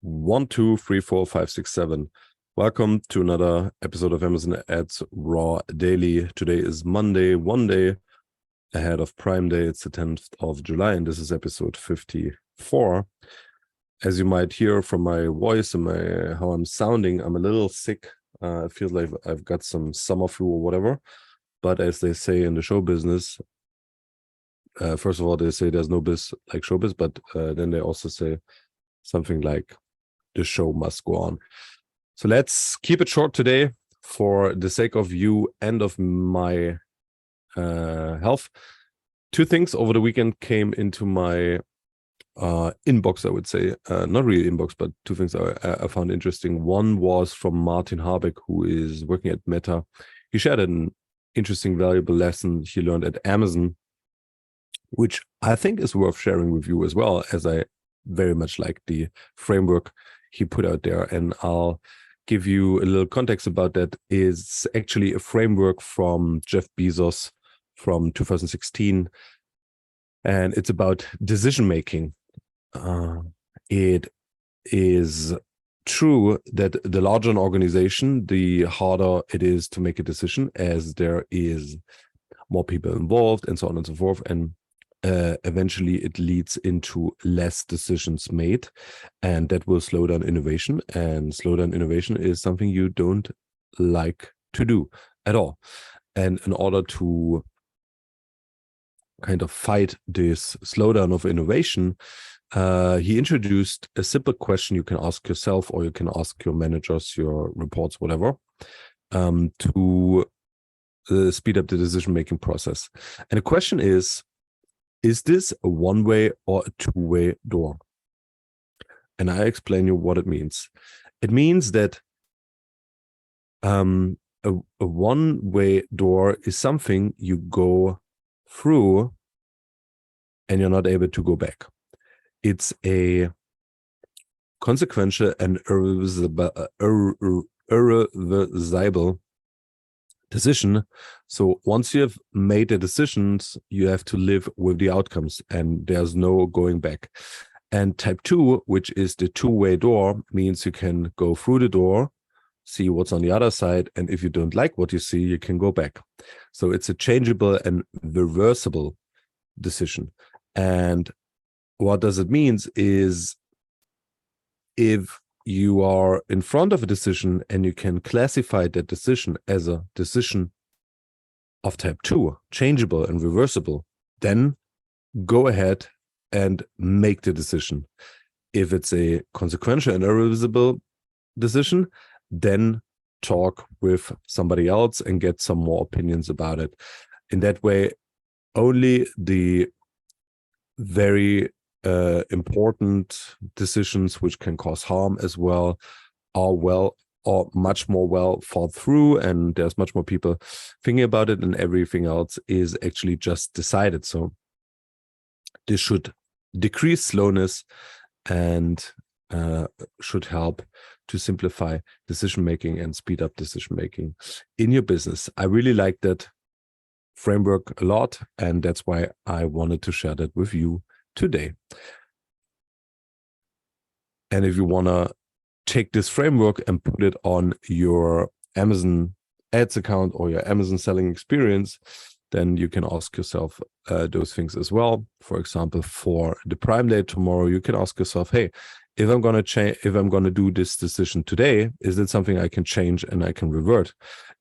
One, two, three, four, five, six, seven. Welcome to another episode of Amazon Ads Raw Daily. Today is Monday, one day ahead of Prime Day. It's the 10th of July, and this is episode 54. As you might hear from my voice and how I'm sounding, I'm a little sick. It feels like I've got some summer flu or whatever. But as they say in the show business, first of all, they say there's no biz like showbiz, but then they also say something like the show must go on. So let's keep it short today for the sake of you and of my health. Two things over the weekend came into my inbox, I would say. Not really inbox, but two things I found interesting. One was from Martin Habeck, who is working at Meta. He shared an interesting, valuable lesson he learned at Amazon, which I think is worth sharing with you as well, as I very much like the framework he put out there. And I'll give you a little context about that. Is actually a framework from Jeff Bezos from 2016. And it's about decision making. It is true that the larger an organization, the harder it is to make a decision, as there is more people involved and so on and so forth. And eventually it leads into less decisions made, and that will slow down innovation. And slow down innovation is something you don't like to do at all. And in order to kind of fight this slowdown of innovation, he introduced a simple question you can ask yourself, or you can ask your managers, your reports, whatever, to speed up the decision-making process. And the question is this a one-way or a two-way door? And I explain you what it means. It means that a one-way door is something you go through and you're not able to go back. It's a consequential and irreversible decision. So once you have made the decisions, you have to live with the outcomes, and there's no going back. And type 2, which is the two-way door, means you can go through the door, see what's on the other side, and if you don't like what you see, you can go back. So it's a changeable and reversible decision. And what does it mean is, if you are in front of a decision and you can classify that decision as a decision of type 2, changeable and reversible, then go ahead and make the decision. If it's a consequential and irreversible decision, then talk with somebody else and get some more opinions about it. In that way, only the very important decisions which can cause harm as well are much more well thought through, and there's much more people thinking about it, and everything else is actually just decided. So this should decrease slowness and should help to simplify decision making and speed up decision making in your business. I really like that framework a lot, and that's why I wanted to share that with you today. And if you want to take this framework and put it on your Amazon ads account or your Amazon selling experience, then you can ask yourself those things as well. For example, for the Prime Day tomorrow, you can ask yourself, hey, if I'm going to do this decision today, is it something I can change and I can revert?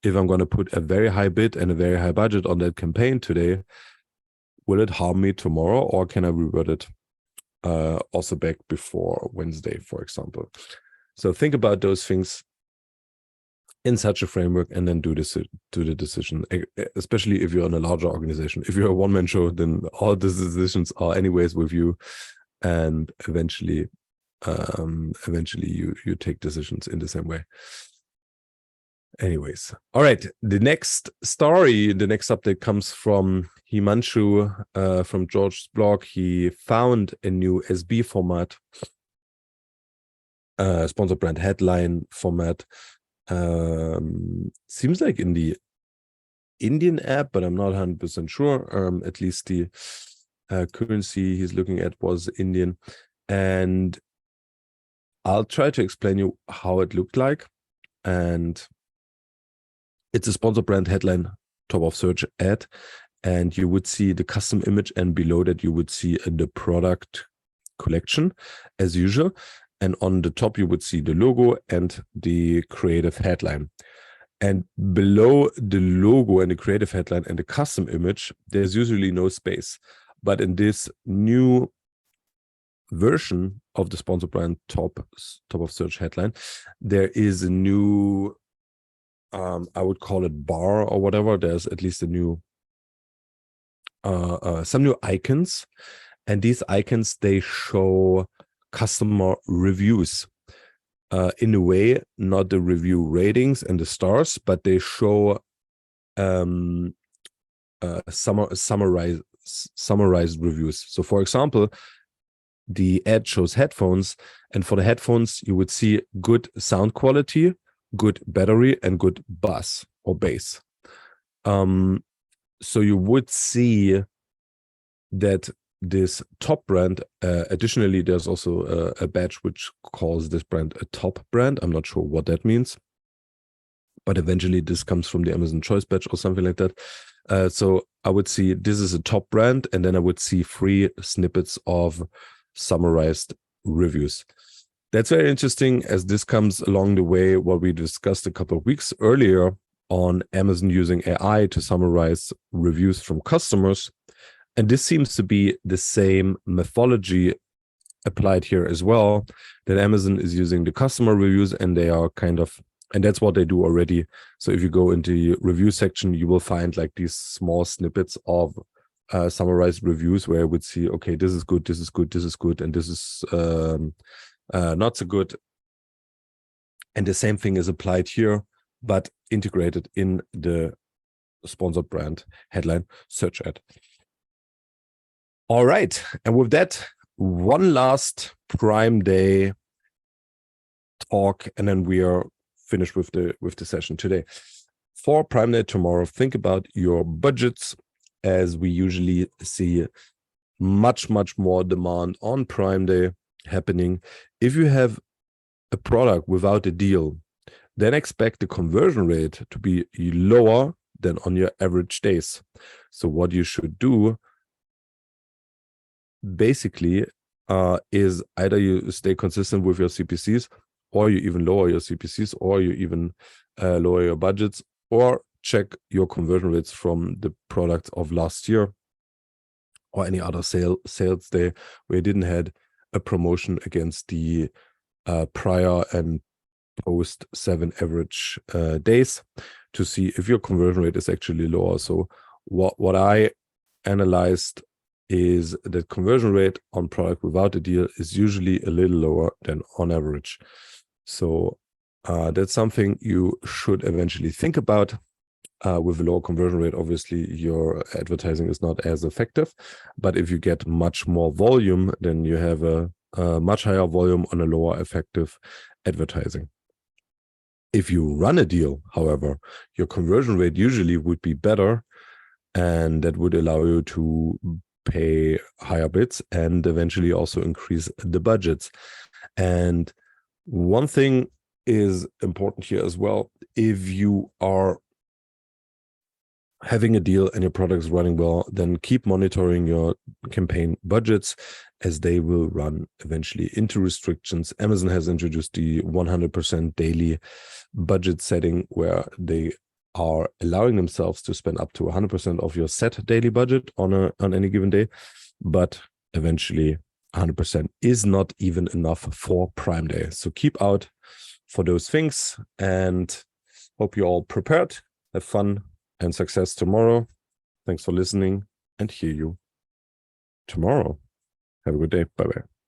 If I'm going to put a very high bid and a very high budget on that campaign today, will it harm me tomorrow, or can I revert it also back before Wednesday, for example? So think about those things in such a framework, and then do the decision, especially if you're in a larger organization. If you're a one-man show, then all the decisions are anyways with you, and eventually you take decisions in the same way. Anyways, all right. The next update comes from Himanshu from George's blog. He found a new SB format, sponsored brand headline format. Seems like in the Indian app, but I'm not 100% sure. At least the currency he's looking at was Indian. And I'll try to explain you how it looked like. And it's a sponsor brand headline, top of search ad. And you would see the custom image, and below that you would see the product collection as usual. And on the top, you would see the logo and the creative headline. And below the logo and the creative headline and the custom image, there's usually no space. But in this new version of the sponsor brand top of search headline, there is a new, I would call it bar or whatever. There's at least a new, some new icons. And these icons, they show customer reviews. In a way, not the review ratings and the stars, but they show summarized reviews. So for example, the ad shows headphones, and for the headphones, you would see good sound quality, good battery, and good bass or bass. So you would see that this top brand, additionally, there's also a badge which calls this brand a top brand. I'm not sure what that means, but eventually this comes from the Amazon Choice badge or something like that. So I would see this is a top brand, and then I would see 3 snippets of summarized reviews. That's very interesting, as this comes along the way what we discussed a couple of weeks earlier on Amazon using AI to summarize reviews from customers. And this seems to be the same methodology applied here as well, that Amazon is using the customer reviews, and they are kind of, and that's what they do already. So if you go into the review section, you will find like these small snippets of summarized reviews where I would see, okay, this is good, this is good, this is good, and this is not so good. And the same thing is applied here, but integrated in the sponsored brand headline search ad. All right, and with that, one last Prime Day talk, and then we are finished with the session today. For Prime Day tomorrow, think about your budgets, as we usually see much more demand on Prime Day happening. If you have a product without a deal, then expect the conversion rate to be lower than on your average days. So what you should do basically is either you stay consistent with your CPCs, or you even lower your CPCs, or you even lower your budgets, or check your conversion rates from the products of last year or any other sales day where you didn't had a promotion against the prior and post 7 average days, to see if your conversion rate is actually lower. So what I analyzed is that conversion rate on product without a deal is usually a little lower than on average. So that's something you should eventually think about. With a lower conversion rate, obviously your advertising is not as effective, but if you get much more volume, then you have a much higher volume on a lower effective advertising. If you run a deal, however, your conversion rate usually would be better, and that would allow you to pay higher bids and eventually also increase the budgets. And one thing is important here as well. If you are having a deal and your product is running well, then keep monitoring your campaign budgets, as they will run eventually into restrictions. Amazon has introduced the 100% daily budget setting, where they are allowing themselves to spend up to 100% of your set daily budget on any given day, but eventually 100% is not even enough for Prime Day. So keep out for those things, and hope you're all prepared. Have fun and success tomorrow. Thanks for listening, and hear you tomorrow. Have a good day. Bye-bye.